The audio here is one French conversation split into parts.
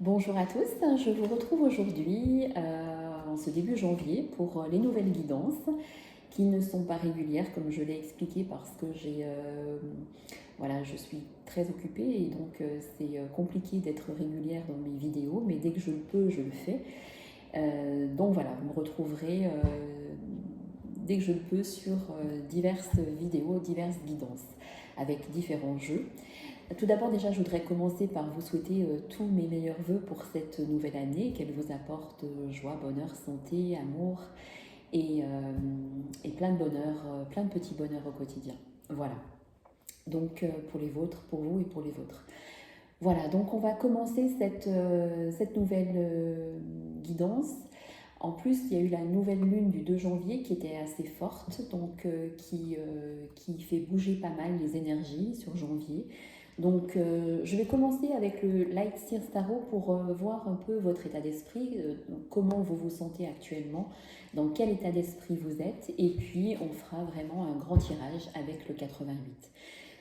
Bonjour à tous, je vous retrouve aujourd'hui en ce début janvier pour les nouvelles guidances qui ne sont pas régulières comme je l'ai expliqué parce que voilà, je suis très occupée et donc c'est compliqué d'être régulière dans mes vidéos, mais dès que je le peux, je le fais. Donc voilà, vous me retrouverez dès que je le peux sur diverses vidéos, diverses guidances avec différents jeux. Tout d'abord, déjà, je voudrais commencer par vous souhaiter tous mes meilleurs voeux pour cette nouvelle année, qu'elle vous apporte joie, bonheur, santé, amour et plein de bonheur, plein de petits bonheurs au quotidien. Voilà. Donc, pour les vôtres, pour vous et pour les vôtres. Voilà, donc on va commencer cette nouvelle guidance. En plus, il y a eu la nouvelle lune du 2 janvier qui était assez forte, donc qui fait bouger pas mal les énergies sur janvier. Donc, je vais commencer avec le Light Seer Tarot pour voir un peu votre état d'esprit, comment vous vous sentez actuellement, dans quel état d'esprit vous êtes, et puis on fera vraiment un grand tirage avec le 88.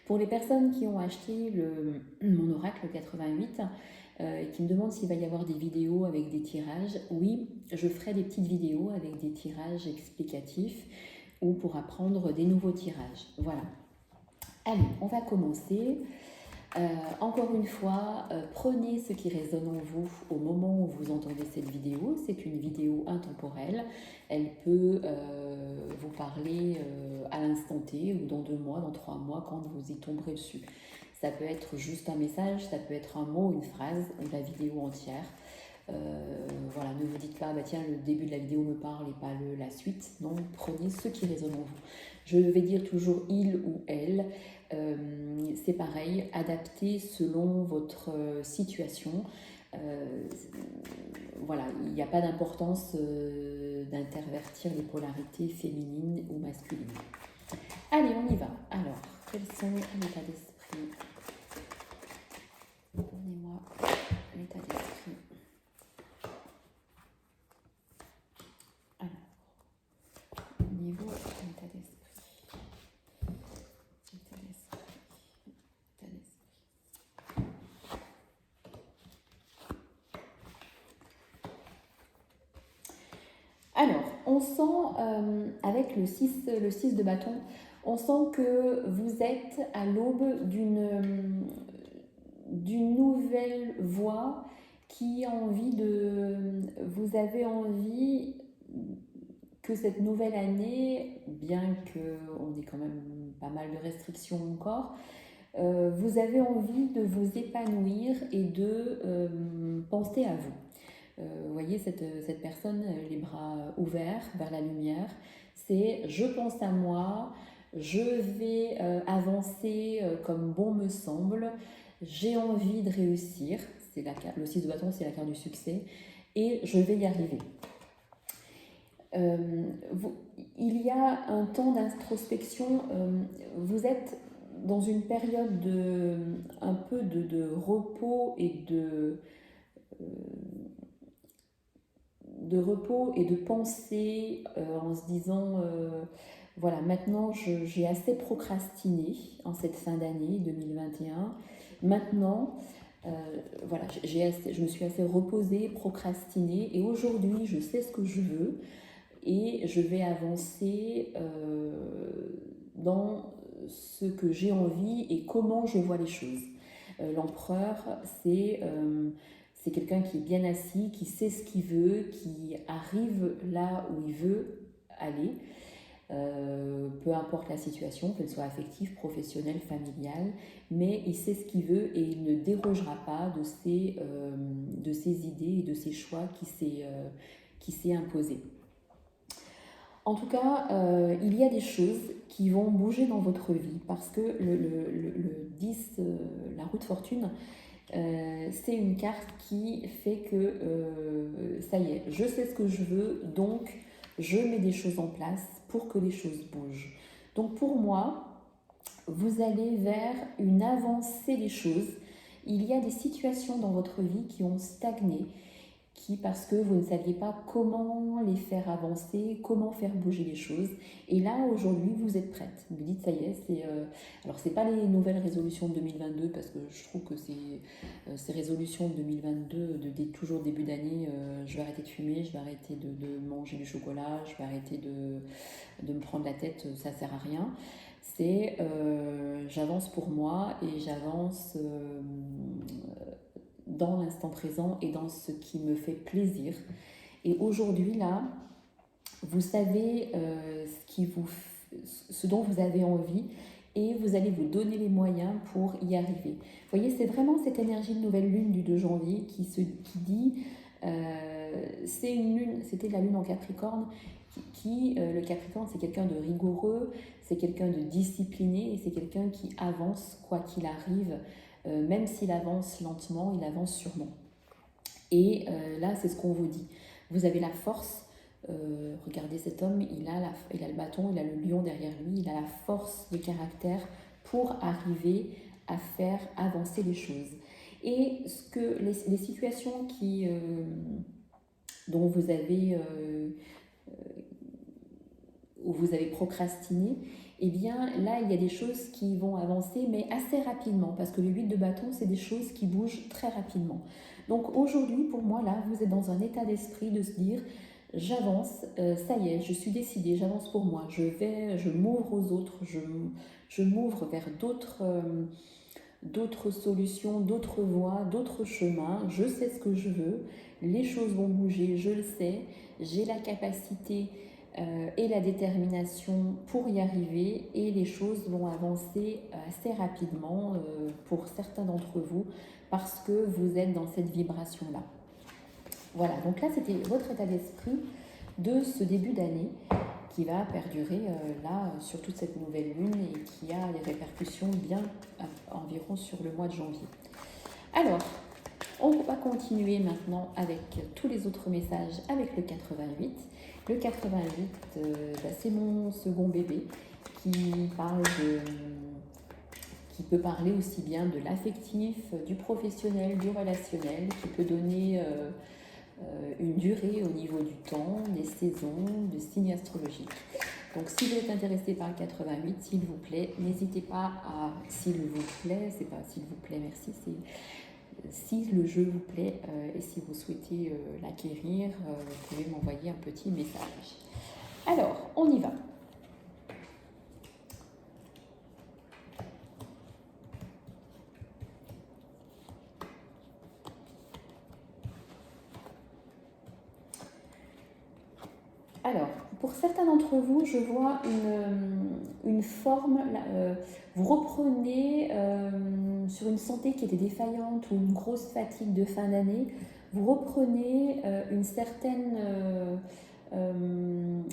Pour les personnes qui ont acheté mon oracle 88 et qui me demandent s'il va y avoir des vidéos avec des tirages, oui, je ferai des petites vidéos avec des tirages explicatifs ou pour apprendre des nouveaux tirages. Voilà. Allez, on va commencer. Encore une fois, prenez ce qui résonne en vous au moment où vous entendez cette vidéo. C'est une vidéo intemporelle. Elle peut vous parler à l'instant T ou dans 2 mois, dans 3 mois, quand vous y tomberez dessus. Ça peut être juste un message, ça peut être un mot, une phrase ou la vidéo entière. Voilà, ne vous dites pas, bah tiens, le début de la vidéo me parle et pas la suite. Non, prenez ce qui résonne en vous. Je vais dire toujours il ou elle. C'est pareil, adapté selon votre situation. Voilà, il n'y a pas d'importance d'intervertir les polarités féminines ou masculines. Allez, on y va. Alors, quels sont l'état d'esprit? Donnez-moi l'état d'esprit. Alors, au niveau de l'état d'esprit. État d'esprit. État d'esprit. Alors, on sent, avec le 6 de bâton, on sent que vous êtes à l'aube d'une nouvelle voie qui a envie vous avez envie que cette nouvelle année, bien qu'on ait quand même pas mal de restrictions encore, vous avez envie de vous épanouir et de penser à vous. Vous voyez cette personne, les bras ouverts vers la lumière, c'est je pense à moi, je vais avancer comme bon me semble, j'ai envie de réussir, le 6 de bâton c'est la carte du succès, et je vais y arriver. Il y a un temps d'introspection, vous êtes dans une période un peu de repos et de pensée en se disant voilà, maintenant j'ai assez procrastiné en cette fin d'année 2021. Maintenant, voilà, je me suis assez reposée, procrastinée et aujourd'hui je sais ce que je veux et je vais avancer dans ce que j'ai envie et comment je vois les choses. L'empereur, c'est quelqu'un qui est bien assis, qui sait ce qu'il veut, qui arrive là où il veut aller, peu importe la situation, qu'elle soit affective, professionnelle, familiale, mais il sait ce qu'il veut et il ne dérogera pas de ses idées et de ses choix qui s'est imposé. En tout cas, il y a des choses qui vont bouger dans votre vie parce que le 10, la roue de fortune, c'est une carte qui fait que ça y est, je sais ce que je veux, donc je mets des choses en place pour que les choses bougent. Donc pour moi, vous allez vers une avancée des choses. Il y a des situations dans votre vie qui ont stagné, parce que vous ne saviez pas comment les faire avancer, comment faire bouger les choses. Et là, aujourd'hui, vous êtes prête. Vous dites, ça y est, alors c'est pas les nouvelles résolutions de 2022, parce que je trouve que ces résolutions de 2022, toujours début d'année, je vais arrêter de fumer, je vais arrêter de manger du chocolat, je vais arrêter de me prendre la tête, ça sert à rien. C'est j'avance pour moi et j'avance dans l'instant présent et dans ce qui me fait plaisir. Et aujourd'hui, là, vous savez ce dont vous avez envie et vous allez vous donner les moyens pour y arriver. Vous voyez, c'est vraiment cette énergie de nouvelle lune du 2 janvier qui dit, c'était la lune en Capricorne, le Capricorne, c'est quelqu'un de rigoureux, c'est quelqu'un de discipliné et c'est quelqu'un qui avance quoi qu'il arrive, même s'il avance lentement, il avance sûrement. Et là, c'est ce qu'on vous dit. Vous avez la force. Regardez cet homme, il a le bâton, il a le lion derrière lui, il a la force de caractère pour arriver à faire avancer les choses. Et les situations dont où vous avez procrastiné, eh bien là il y a des choses qui vont avancer, mais assez rapidement, parce que le 8 de bâton, c'est des choses qui bougent très rapidement. Donc aujourd'hui, pour moi, là, vous êtes dans un état d'esprit de se dire, j'avance, ça y est, je suis décidée, j'avance pour moi, je m'ouvre aux autres, je m'ouvre vers d'autres solutions, d'autres voies, d'autres chemins, je sais ce que je veux, les choses vont bouger, je le sais, j'ai la capacité et la détermination pour y arriver et les choses vont avancer assez rapidement pour certains d'entre vous parce que vous êtes dans cette vibration-là. Voilà, donc là c'était votre état d'esprit de ce début d'année qui va perdurer là sur toute cette nouvelle lune et qui a des répercussions bien environ sur le mois de janvier. Alors, on va continuer maintenant avec tous les autres messages avec le 88. Le 88, c'est mon second bébé qui peut parler aussi bien de l'affectif, du professionnel, du relationnel, qui peut donner une durée au niveau du temps, des saisons, des signes astrologiques. Donc si vous êtes intéressé par le 88, s'il vous plaît, n'hésitez pas à, s'il vous plaît, c'est pas s'il vous plaît, merci, c'est si le jeu vous plaît et si vous souhaitez l'acquérir, vous pouvez m'envoyer un petit message. Alors, on y va. Alors, pour certains d'entre vous, je vois une forme, vous reprenez sur une santé qui était défaillante ou une grosse fatigue de fin d'année, vous reprenez une certaine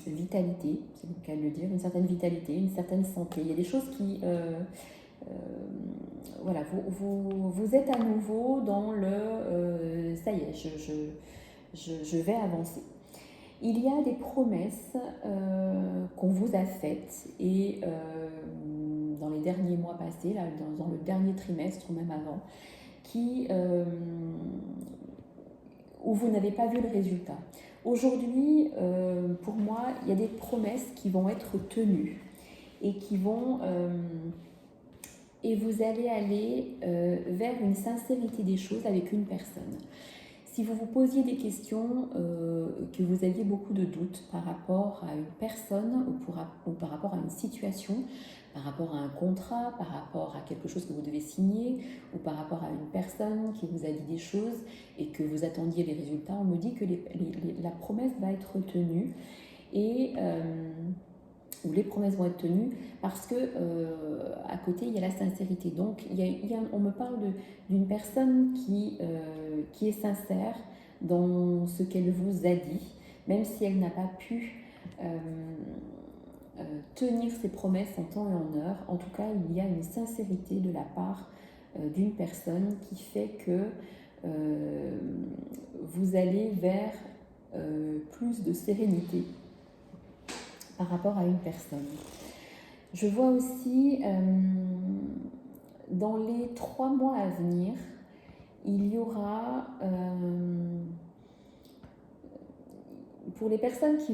vitalité, c'est le cas de le dire, une certaine vitalité, une certaine santé. Il y a des choses qui... voilà, vous êtes à nouveau dans le ça y est, je vais avancer. Il y a des promesses qu'on vous a faites et dans les derniers mois passés, là, dans le dernier trimestre ou même avant, où vous n'avez pas vu le résultat. Aujourd'hui, pour moi, il y a des promesses qui vont être tenues et et vous allez aller vers une sincérité des choses avec une personne. Si vous vous posiez des questions, que vous aviez beaucoup de doutes par rapport à une personne ou par rapport à une situation, par rapport à un contrat, par rapport à quelque chose que vous devez signer ou par rapport à une personne qui vous a dit des choses et que vous attendiez les résultats, on me dit que la promesse va être tenue et... où les promesses vont être tenues parce que à côté il y a la sincérité. Donc on me parle d'une personne qui est sincère dans ce qu'elle vous a dit, même si elle n'a pas pu tenir ses promesses en temps et en heure. En tout cas, il y a une sincérité de la part d'une personne qui fait que vous allez vers plus de sérénité par rapport à une personne. Je vois aussi dans les 3 mois à venir, il y aura pour les personnes qui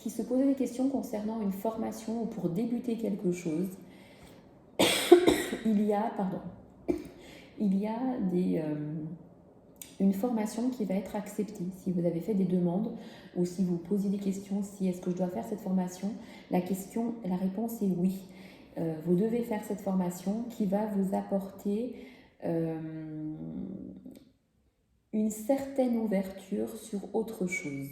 se posaient des questions concernant une formation ou pour débuter quelque chose, il y a une formation qui va être acceptée. Si vous avez fait des demandes ou si vous posez des questions, si est-ce que je dois faire cette formation, la réponse est oui. Vous devez faire cette formation qui va vous apporter une certaine ouverture sur autre chose.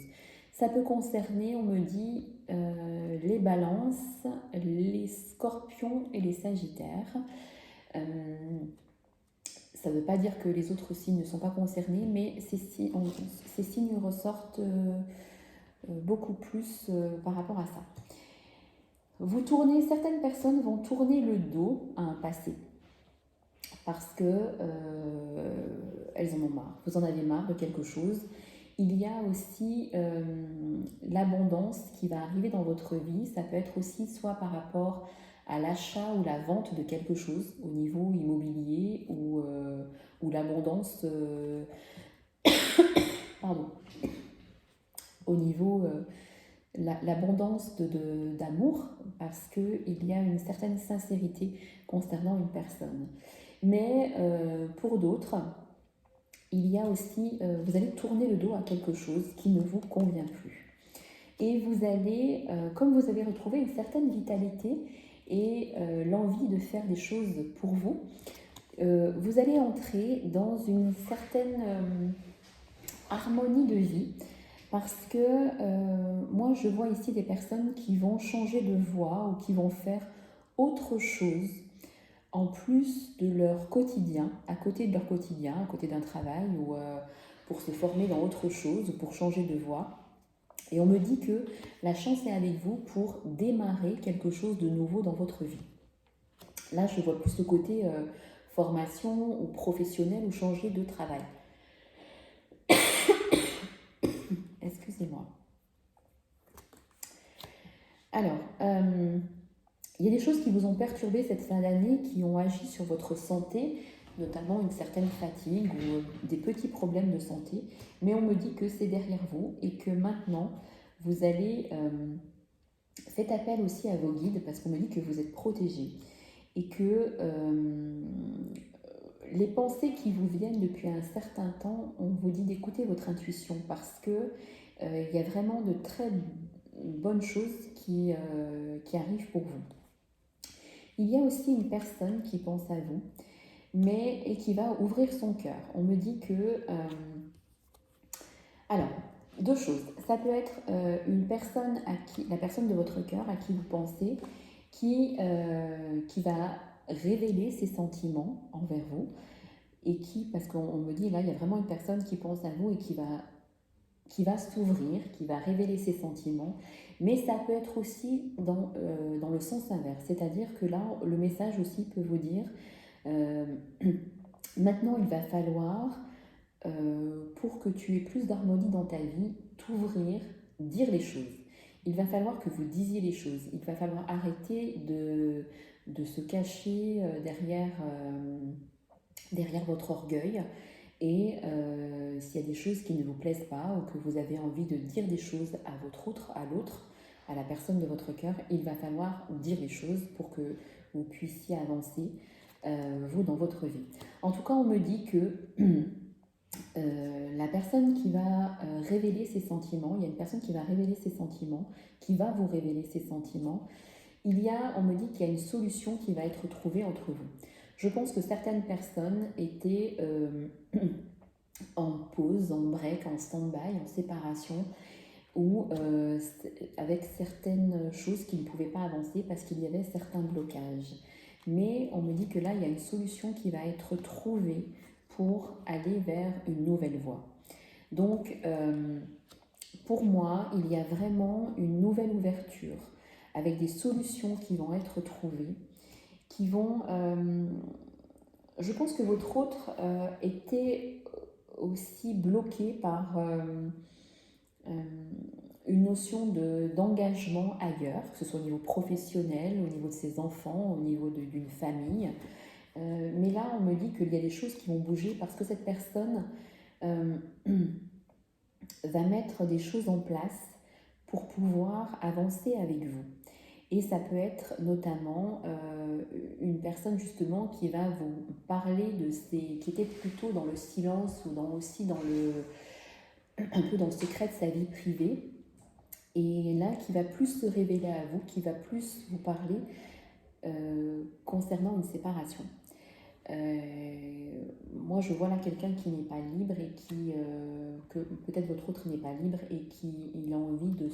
Ça peut concerner, on me dit, les balances, les scorpions et les sagittaires. Ça ne veut pas dire que les autres signes ne sont pas concernés, mais ces signes ressortent beaucoup plus par rapport à ça. Certaines personnes vont tourner le dos à un passé parce que elles en ont marre. Vous en avez marre de quelque chose. Il y a aussi l'abondance qui va arriver dans votre vie. Ça peut être aussi soit par rapport à l'achat ou la vente de quelque chose au niveau immobilier ou l'abondance au niveau l'abondance d'amour parce qu'il y a une certaine sincérité concernant une personne. Mais pour d'autres, il y a aussi, vous allez tourner le dos à quelque chose qui ne vous convient plus. Et vous allez, comme vous avez retrouvé une certaine vitalité et l'envie de faire des choses pour vous, vous allez entrer dans une certaine harmonie de vie parce que moi je vois ici des personnes qui vont changer de voie ou qui vont faire autre chose en plus de leur quotidien, à côté de leur quotidien, à côté d'un travail ou pour se former dans autre chose ou pour changer de voie. Et on me dit que la chance est avec vous pour démarrer quelque chose de nouveau dans votre vie. Là, je vois plus le côté formation ou professionnel ou changer de travail. Excusez-moi. Alors, il y a des choses qui vous ont perturbé cette fin d'année, qui ont agi sur votre santé, notamment une certaine fatigue ou des petits problèmes de santé. Mais on me dit que c'est derrière vous et que maintenant, vous allez... faites appel aussi à vos guides parce qu'on me dit que vous êtes protégé et que les pensées qui vous viennent depuis un certain temps, on vous dit d'écouter votre intuition parce que il y a vraiment de très bonnes choses qui arrivent pour vous. Il y a aussi une personne qui pense à vous, et qui va ouvrir son cœur. On me dit que... alors, deux choses. Ça peut être une personne la personne de votre cœur à qui vous pensez, qui va révéler ses sentiments envers vous, et parce qu'on me dit là, il y a vraiment une personne qui pense à vous et qui va s'ouvrir, qui va révéler ses sentiments, mais ça peut être aussi dans le sens inverse, c'est-à-dire que là, le message aussi peut vous dire maintenant il va falloir, pour que tu aies plus d'harmonie dans ta vie, t'ouvrir, dire les choses. Il va falloir que vous disiez les choses, il va falloir arrêter de se cacher derrière votre orgueil. Et s'il y a des choses qui ne vous plaisent pas ou que vous avez envie de dire des choses à l'autre, à la personne de votre cœur, il va falloir dire les choses pour que vous puissiez avancer, vous, dans votre vie. En tout cas, on me dit que la personne qui va révéler ses sentiments, il y a une personne qui va révéler ses sentiments, qui va vous révéler ses sentiments. On me dit qu'il y a une solution qui va être trouvée entre vous. Je pense que certaines personnes étaient en pause, en break, en stand-by, en séparation, ou avec certaines choses qui ne pouvaient pas avancer parce qu'il y avait certains blocages. Mais on me dit que là, il y a une solution qui va être trouvée pour aller vers une nouvelle voie. Donc, pour moi, il y a vraiment une nouvelle ouverture avec des solutions qui vont être trouvées, qui vont... je pense que votre autre était aussi bloqué par une notion d'engagement ailleurs, que ce soit au niveau professionnel, au niveau de ses enfants, au niveau d'une famille. Mais là, on me dit qu'il y a des choses qui vont bouger parce que cette personne va mettre des choses en place pour pouvoir avancer avec vous. Et ça peut être notamment une personne justement qui va vous parler qui était plutôt dans le silence ou aussi un peu dans le secret de sa vie privée. Et là, qui va plus se révéler à vous, qui va plus vous parler concernant une séparation. Moi, je vois là quelqu'un qui n'est pas libre et que peut-être votre autre n'est pas libre et il a envie de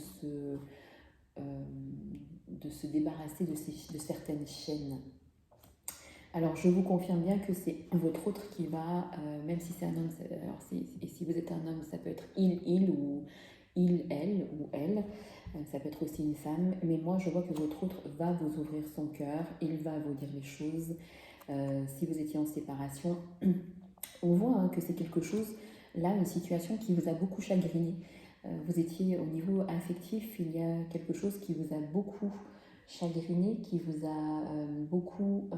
se débarrasser de certaines chaînes. Alors, je vous confirme bien que c'est votre autre qui va, même si c'est un homme, et si vous êtes un homme, ça peut être il ou elle ou elle, ça peut être aussi une femme, mais moi je vois que votre autre va vous ouvrir son cœur, il va vous dire les choses. Si vous étiez en séparation, on voit que c'est quelque chose, là, une situation qui vous a beaucoup chagriné. Vous étiez au niveau affectif, il y a quelque chose qui vous a beaucoup chagriné, qui vous a beaucoup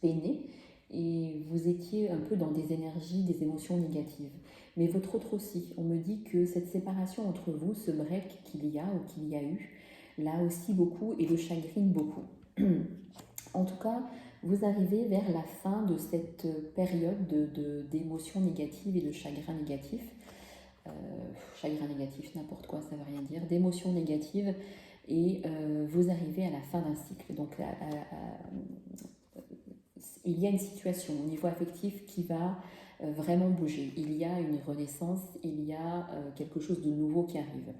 peiné, et vous étiez un peu dans des énergies, des émotions négatives. Mais votre autre aussi, on me dit que cette séparation entre vous, ce break qu'il y a ou qu'il y a eu, là aussi beaucoup et le chagrine beaucoup. En tout cas, vous arrivez vers la fin de cette période d'émotions négatives et de chagrin négatif. Chagrin négatif, n'importe quoi, ça ne veut rien dire. D'émotions négatives, et vous arrivez à la fin d'un cycle. Donc, il y a une situation au niveau affectif qui va vraiment bouger. Il y a une renaissance, il y a quelque chose de nouveau qui arrive.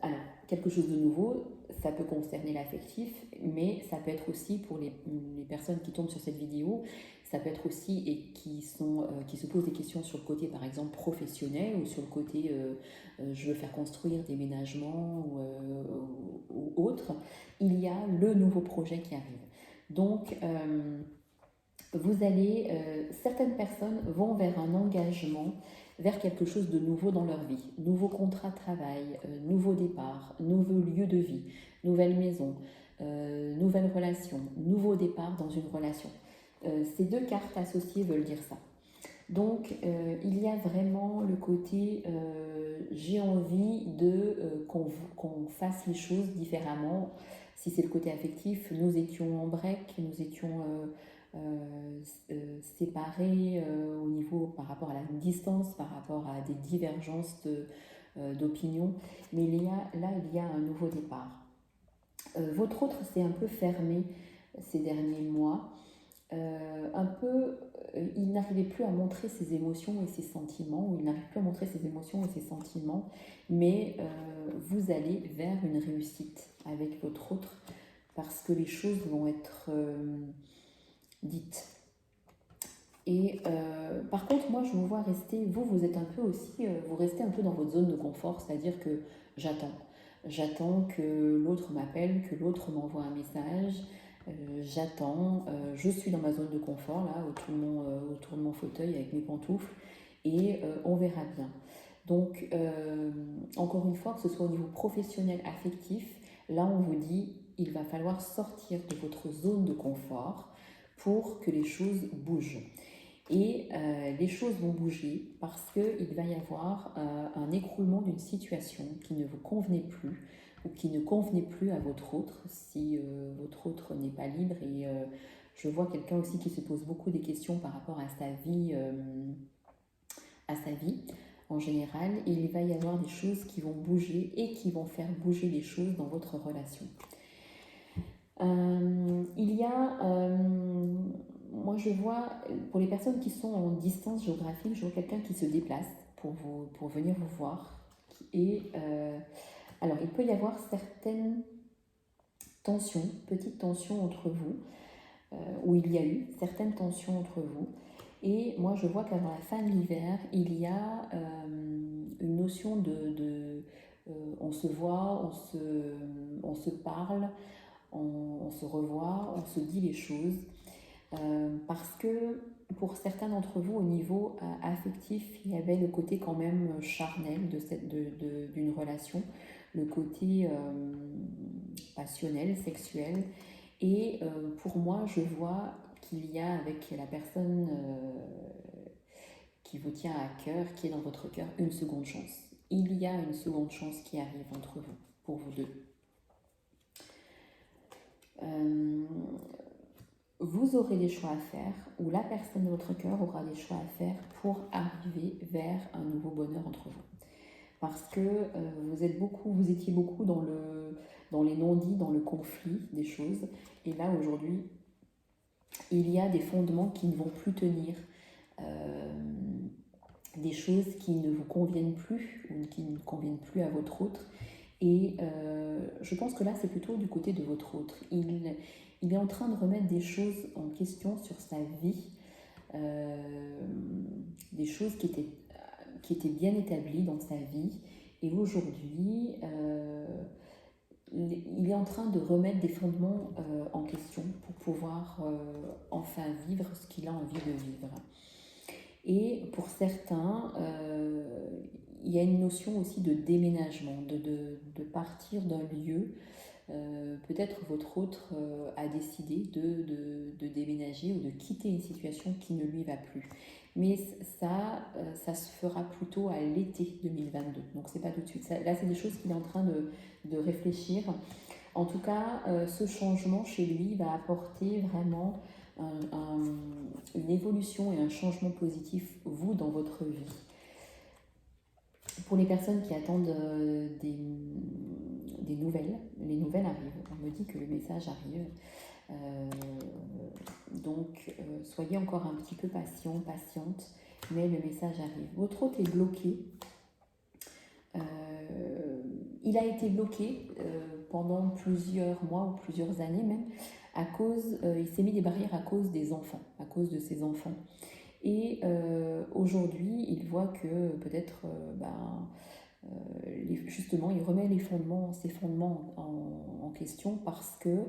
Alors, quelque chose de nouveau, ça peut concerner l'affectif, mais ça peut être aussi pour les personnes qui tombent sur cette vidéo, ça peut être aussi et qui se posent des questions sur le côté, par exemple, professionnel, ou sur le côté je veux faire construire des ménagements ou autre. Il y a le nouveau projet qui arrive. Donc, vous allez, certaines personnes vont vers un engagement, vers quelque chose de nouveau dans leur vie. Nouveau contrat de travail, nouveau départ, nouveau lieu de vie, nouvelle maison, nouvelle relation, nouveau départ dans une relation. Ces deux cartes associées veulent dire ça. Donc, il y a vraiment le côté j'ai envie qu'on fasse les choses différemment. Si c'est le côté affectif, nous étions en break, nous étions séparés au niveau par rapport à la distance, par rapport à des divergences d'opinion. Mais il y a un nouveau départ. Votre autre s'est un peu fermé ces derniers mois. Il n'arrivait plus à montrer ses émotions et ses sentiments, ou il n'arrive plus à montrer ses émotions et ses sentiments, mais vous allez vers une réussite avec votre autre, parce que les choses vont être dites. Et par contre, moi, je vous vois rester, vous êtes un peu aussi, vous restez un peu dans votre zone de confort, c'est-à-dire que j'attends. J'attends que l'autre m'appelle, que l'autre m'envoie un message. J'attends, je suis dans ma zone de confort, là, autour de mon fauteuil avec mes pantoufles, et on verra bien. Donc, encore une fois, que ce soit au niveau professionnel, affectif, là, on vous dit, il va falloir sortir de votre zone de confort pour que les choses bougent. Et les choses vont bouger parce qu'il va y avoir un écroulement d'une situation qui ne vous convenait plus, ou qui ne convenait plus à votre autre, si votre autre n'est pas libre. Et je vois quelqu'un aussi qui se pose beaucoup des questions par rapport à sa vie en général. Et il va y avoir des choses qui vont bouger et qui vont faire bouger les choses dans votre relation. Il y a... moi, je vois, pour les personnes qui sont en distance géographique, je vois quelqu'un qui se déplace pour venir vous voir. Et alors, il peut y avoir certaines tensions, petites tensions entre vous, où il y a eu certaines tensions entre vous. Et moi, je vois qu'avant la fin de l'hiver, il y a une notion on se voit, on se parle, on se revoit, on se dit les choses. Parce que pour certains d'entre vous, au niveau affectif, il y avait le côté quand même charnel d'une relation, le côté passionnel, sexuel. Et pour moi, je vois qu'il y a avec la personne qui vous tient à cœur, qui est dans votre cœur, une seconde chance. il y a une seconde chance qui arrive entre vous, pour vous deux. Vous aurez des choix à faire, ou la personne de votre cœur aura des choix à faire pour arriver vers un nouveau bonheur entre vous. Parce que vous étiez beaucoup dans les non-dits, dans le conflit des choses. Et là, aujourd'hui, il y a des fondements qui ne vont plus tenir, des choses qui ne vous conviennent plus ou qui ne conviennent plus à votre autre. Et je pense que là, c'est plutôt du côté de votre autre. Il est en train de remettre des choses en question sur sa vie, des choses qui étaient bien établies dans sa vie. Et aujourd'hui, il est en train de remettre des fondements en question pour pouvoir enfin vivre ce qu'il a envie de vivre. Et pour certains, il y a une notion aussi de déménagement, de partir d'un lieu. Peut-être votre autre a décidé de déménager ou de quitter une situation qui ne lui va plus. Mais ça se fera plutôt à l'été 2022. Donc c'est pas tout de suite. Là, c'est des choses qu'il est en train de réfléchir. En tout cas, ce changement chez lui va apporter vraiment une évolution et un changement positif, vous, dans votre vie. Pour les personnes qui attendent des nouvelles, les nouvelles arrivent. On me dit que le message arrive. Donc, soyez encore un petit peu patient, patiente, mais le message arrive. Votre hôte est bloqué. Il a été bloqué pendant plusieurs mois ou plusieurs années même, à cause, il s'est mis des barrières à cause des enfants, à cause de ses enfants. Et aujourd'hui, il voit que peut-être, justement, il remet ses fondements en question parce que,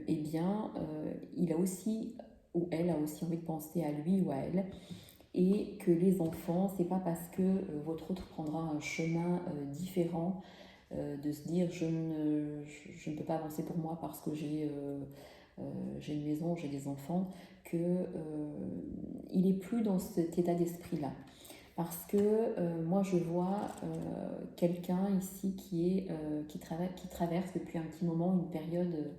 il a aussi, ou elle a aussi envie de penser à lui ou à elle, et que les enfants, c'est pas parce que votre autre prendra un chemin différent de se dire je ne peux pas avancer pour moi parce que j'ai une maison, j'ai des enfants, il est plus dans cet état d'esprit-là. Parce que moi, je vois quelqu'un ici qui traverse depuis un petit moment une période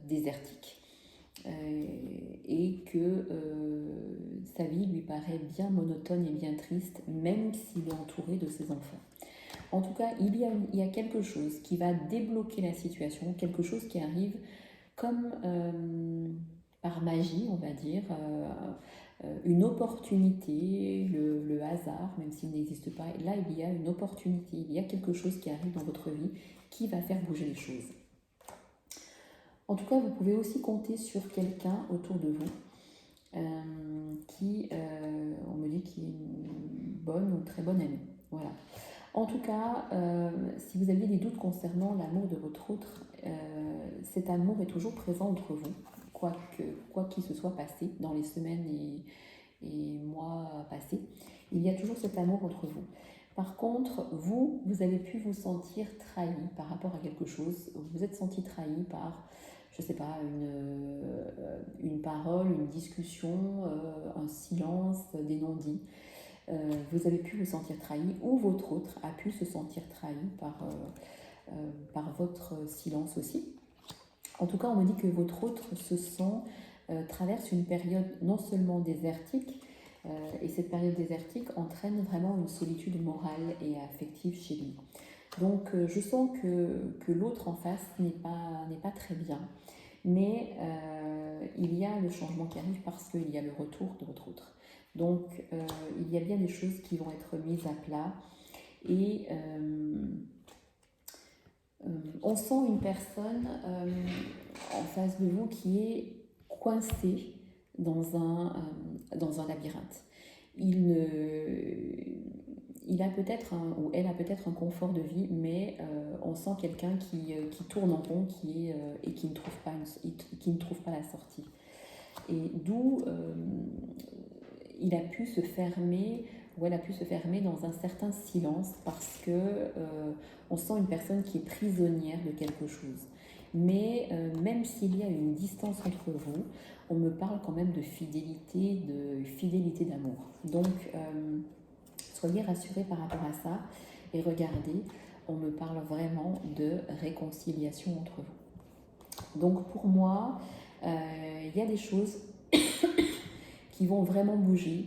désertique. Et que sa vie lui paraît bien monotone et bien triste, même s'il est entouré de ses enfants. En tout cas, il y a quelque chose qui va débloquer la situation, quelque chose qui arrive comme par magie, on va dire, une opportunité, le hasard, même s'il n'existe pas. Là, il y a une opportunité, il y a quelque chose qui arrive dans votre vie qui va faire bouger les choses. En tout cas, vous pouvez aussi compter sur quelqu'un autour de vous qui, on me dit, qui est une bonne ou très bonne amie. Voilà. En tout cas, si vous aviez des doutes concernant l'amour de votre autre, cet amour est toujours présent entre vous, quoi qu'il se soit passé dans les semaines et mois passés. Il y a toujours cet amour entre vous. Par contre, vous avez pu vous sentir trahi par rapport à quelque chose. Vous vous êtes senti trahi par, je ne sais pas, une parole, une discussion, un silence, des non-dits. Vous avez pu vous sentir trahi ou votre autre a pu se sentir trahi par votre silence aussi. En tout cas, on me dit que votre autre traverse une période non seulement désertique, et cette période désertique entraîne vraiment une solitude morale et affective chez lui. Donc je sens que l'autre en face n'est pas très bien, mais il y a le changement qui arrive parce qu'il y a le retour de votre autre. Donc il y a bien des choses qui vont être mises à plat et on sent une personne en face de vous qui est coincée dans un labyrinthe. Il a peut-être ou elle a peut-être un confort de vie, mais on sent quelqu'un qui tourne en rond et qui ne trouve pas la sortie. Et d'où il a pu se fermer ou elle a pu se fermer dans un certain silence parce que on sent une personne qui est prisonnière de quelque chose. Mais même s'il y a une distance entre vous, on me parle quand même de fidélité d'amour. Donc, soyez rassurés par rapport à ça et regardez, on me parle vraiment de réconciliation entre vous. Donc pour moi, il y a des choses qui vont vraiment bouger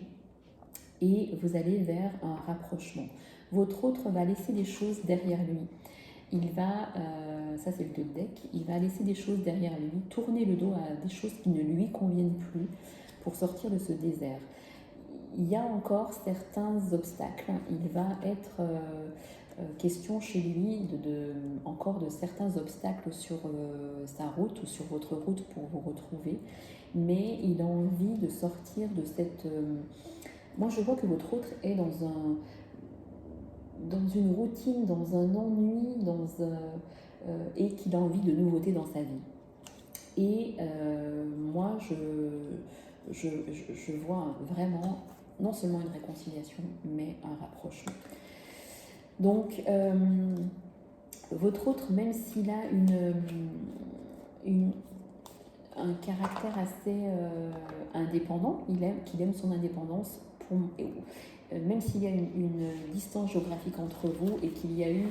et vous allez vers un rapprochement. Votre autre va laisser des choses derrière lui. Il va, ça c'est le 2 de deck, il va laisser des choses derrière lui, tourner le dos à des choses qui ne lui conviennent plus pour sortir de ce désert. Il y a encore certains obstacles, il va être question chez lui encore de certains obstacles sur sa route ou sur votre route pour vous retrouver, mais il a envie de sortir de cette... moi je vois que votre autre est dans une routine, dans un ennui, et qu'il a envie de nouveautés dans sa vie. Et moi, je vois vraiment non seulement une réconciliation, mais un rapprochement. Donc, votre autre, même s'il a un caractère assez indépendant, qu'il aime son indépendance, même s'il y a une distance géographique entre vous et qu'il y a eu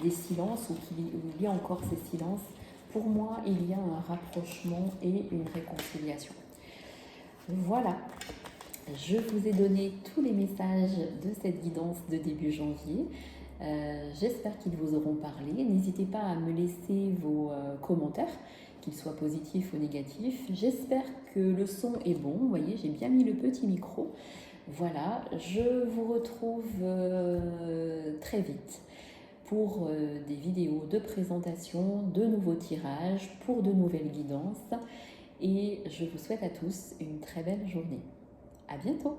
des silences ou qu'il y a encore ces silences, pour moi, il y a un rapprochement et une réconciliation. Voilà, je vous ai donné tous les messages de cette guidance de début janvier. J'espère qu'ils vous auront parlé. N'hésitez pas à me laisser vos commentaires, qu'ils soient positifs ou négatifs. J'espère que le son est bon. Vous voyez, j'ai bien mis le petit micro. Voilà, je vous retrouve très vite pour des vidéos de présentation, de nouveaux tirages, pour de nouvelles guidances. Et je vous souhaite à tous une très belle journée. À bientôt!